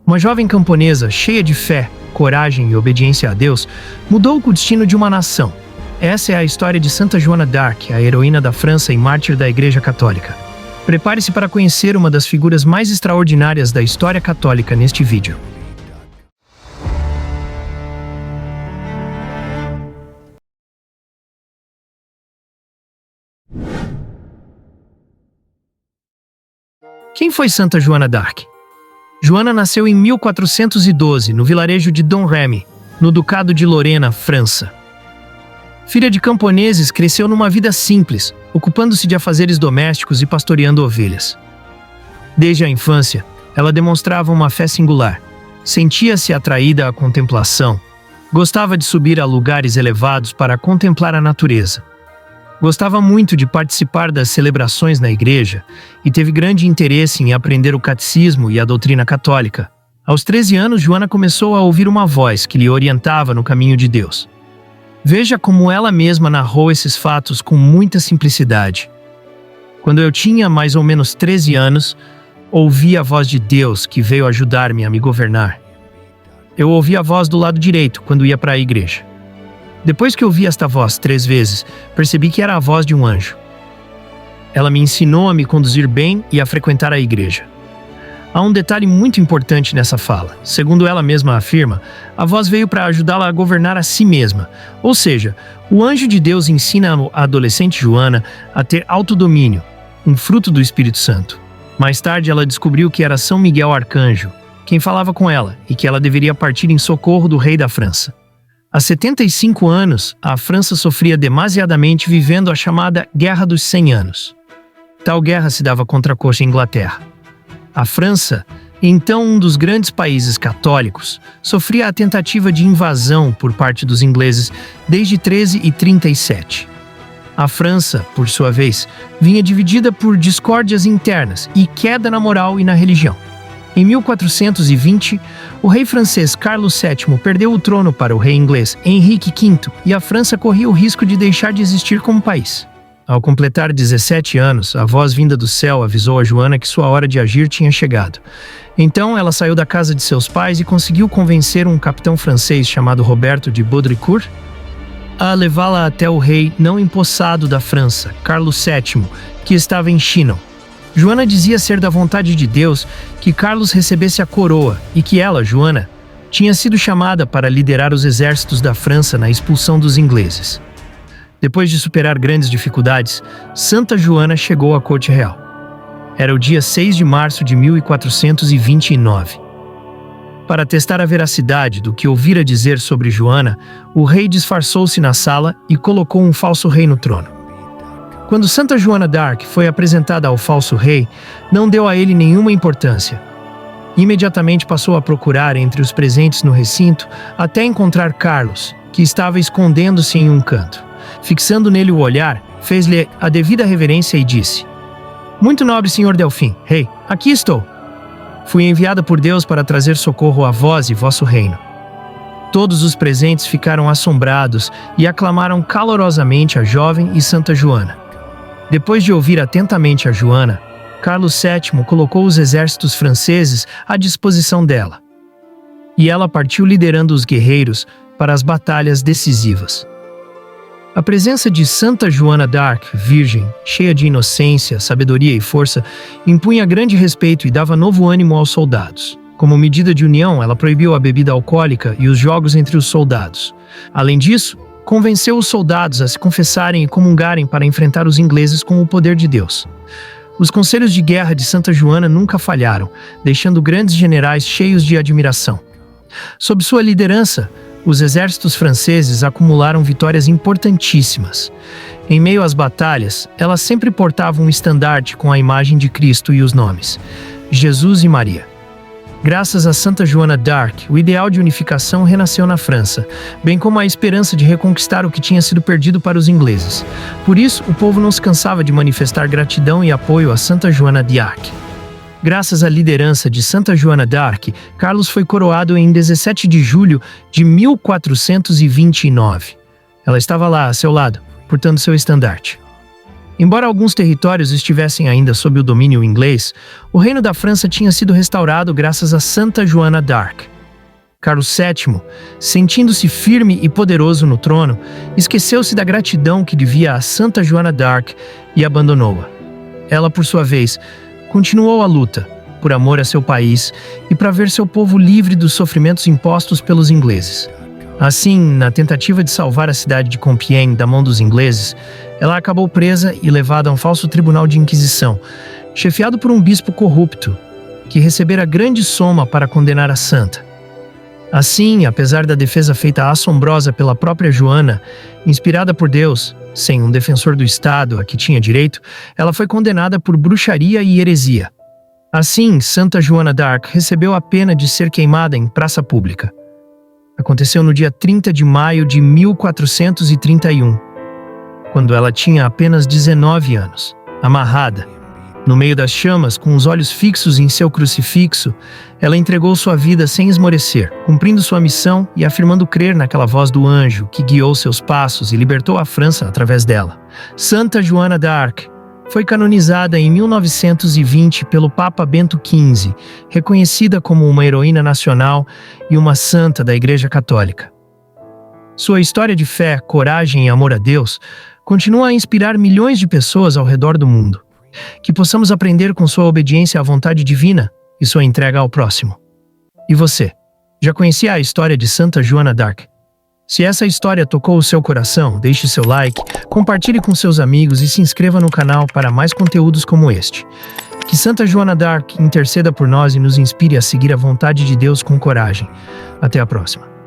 Uma jovem camponesa cheia de fé, coragem e obediência a Deus mudou o destino de uma nação. Essa é a história de Santa Joana d'Arc, a heroína da França e mártir da Igreja Católica. Prepare-se para conhecer uma das figuras mais extraordinárias da história católica neste vídeo. Quem foi Santa Joana d'Arc? Joana nasceu em 1412, no vilarejo de Domremy, no Ducado de Lorena, França. Filha de camponeses, cresceu numa vida simples, ocupando-se de afazeres domésticos e pastoreando ovelhas. Desde a infância, ela demonstrava uma fé singular. Sentia-se atraída à contemplação. Gostava de subir a lugares elevados para contemplar a natureza. Gostava muito de participar das celebrações na igreja e teve grande interesse em aprender o catecismo e a doutrina católica. Aos 13 anos, Joana começou a ouvir uma voz que lhe orientava no caminho de Deus. Veja como ela mesma narrou esses fatos com muita simplicidade. Quando eu tinha mais ou menos 13 anos, ouvi a voz de Deus que veio ajudar-me a me governar. Eu ouvi a voz do lado direito quando ia para a igreja. Depois que ouvi esta voz 3 vezes, percebi que era a voz de um anjo. Ela me ensinou a me conduzir bem e a frequentar a igreja. Há um detalhe muito importante nessa fala. Segundo ela mesma afirma, a voz veio para ajudá-la a governar a si mesma. Ou seja, o anjo de Deus ensina a adolescente Joana a ter autodomínio, um fruto do Espírito Santo. Mais tarde, ela descobriu que era São Miguel Arcanjo quem falava com ela e que ela deveria partir em socorro do rei da França. Há 75 anos, a França sofria demasiadamente vivendo a chamada Guerra dos 100 Anos. Tal guerra se dava contra a corte Inglaterra. A França, então um dos grandes países católicos, sofria a tentativa de invasão por parte dos ingleses desde 1337. A França, por sua vez, vinha dividida por discórdias internas e queda na moral e na religião. Em 1420, o rei francês Carlos VII perdeu o trono para o rei inglês Henrique V e a França corria o risco de deixar de existir como país. Ao completar 17 anos, a voz vinda do céu avisou a Joana que sua hora de agir tinha chegado. Então, ela saiu da casa de seus pais e conseguiu convencer um capitão francês chamado Roberto de Baudricourt a levá-la até o rei não empossado da França, Carlos VII, que estava em Chinon. Joana dizia ser da vontade de Deus que Carlos recebesse a coroa e que ela, Joana, tinha sido chamada para liderar os exércitos da França na expulsão dos ingleses. Depois de superar grandes dificuldades, Santa Joana chegou à corte real. Era o dia 6 de março de 1429. Para testar a veracidade do que ouvira dizer sobre Joana, o rei disfarçou-se na sala e colocou um falso rei no trono. Quando Santa Joana d'Arc foi apresentada ao falso rei, não deu a ele nenhuma importância. Imediatamente passou a procurar entre os presentes no recinto até encontrar Carlos, que estava escondendo-se em um canto. Fixando nele o olhar, fez-lhe a devida reverência e disse: "Muito nobre senhor Delfim, rei, aqui estou. Fui enviada por Deus para trazer socorro a vós e vosso reino." Todos os presentes ficaram assombrados e aclamaram calorosamente a jovem e Santa Joana. Depois de ouvir atentamente a Joana, Carlos VII colocou os exércitos franceses à disposição dela. E ela partiu liderando os guerreiros para as batalhas decisivas. A presença de Santa Joana d'Arc, virgem, cheia de inocência, sabedoria e força, impunha grande respeito e dava novo ânimo aos soldados. Como medida de união, ela proibiu a bebida alcoólica e os jogos entre os soldados. Além disso, convenceu os soldados a se confessarem e comungarem para enfrentar os ingleses com o poder de Deus. Os conselhos de guerra de Santa Joana nunca falharam, deixando grandes generais cheios de admiração. Sob sua liderança, os exércitos franceses acumularam vitórias importantíssimas. Em meio às batalhas, ela sempre portava um estandarte com a imagem de Cristo e os nomes Jesus e Maria. Graças a Santa Joana d'Arc, o ideal de unificação renasceu na França, bem como a esperança de reconquistar o que tinha sido perdido para os ingleses. Por isso, o povo não se cansava de manifestar gratidão e apoio a Santa Joana d'Arc. Graças à liderança de Santa Joana d'Arc, Carlos foi coroado em 17 de julho de 1429. Ela estava lá, a seu lado, portando seu estandarte. Embora alguns territórios estivessem ainda sob o domínio inglês, o reino da França tinha sido restaurado graças a Santa Joana d'Arc. Carlos VII, sentindo-se firme e poderoso no trono, esqueceu-se da gratidão que devia a Santa Joana d'Arc e abandonou-a. Ela, por sua vez, continuou a luta, por amor a seu país e para ver seu povo livre dos sofrimentos impostos pelos ingleses. Assim, na tentativa de salvar a cidade de Compiègne da mão dos ingleses, ela acabou presa e levada a um falso tribunal de inquisição, chefiado por um bispo corrupto, que recebera grande soma para condenar a santa. Assim, apesar da defesa feita assombrosa pela própria Joana, inspirada por Deus, sem um defensor do Estado a que tinha direito, ela foi condenada por bruxaria e heresia. Assim, Santa Joana d'Arc recebeu a pena de ser queimada em praça pública. Aconteceu no dia 30 de maio de 1431, quando ela tinha apenas 19 anos, amarrada. No meio das chamas, com os olhos fixos em seu crucifixo, ela entregou sua vida sem esmorecer, cumprindo sua missão e afirmando crer naquela voz do anjo que guiou seus passos e libertou a França através dela. Santa Joana d'Arc foi canonizada em 1920 pelo Papa Bento XV, reconhecida como uma heroína nacional e uma santa da Igreja Católica. Sua história de fé, coragem e amor a Deus continua a inspirar milhões de pessoas ao redor do mundo. Que possamos aprender com sua obediência à vontade divina e sua entrega ao próximo. E você, já conhecia a história de Santa Joana d'Arc? Se essa história tocou o seu coração, deixe seu like, compartilhe com seus amigos e se inscreva no canal para mais conteúdos como este. Que Santa Joana d'Arc interceda por nós e nos inspire a seguir a vontade de Deus com coragem. Até a próxima.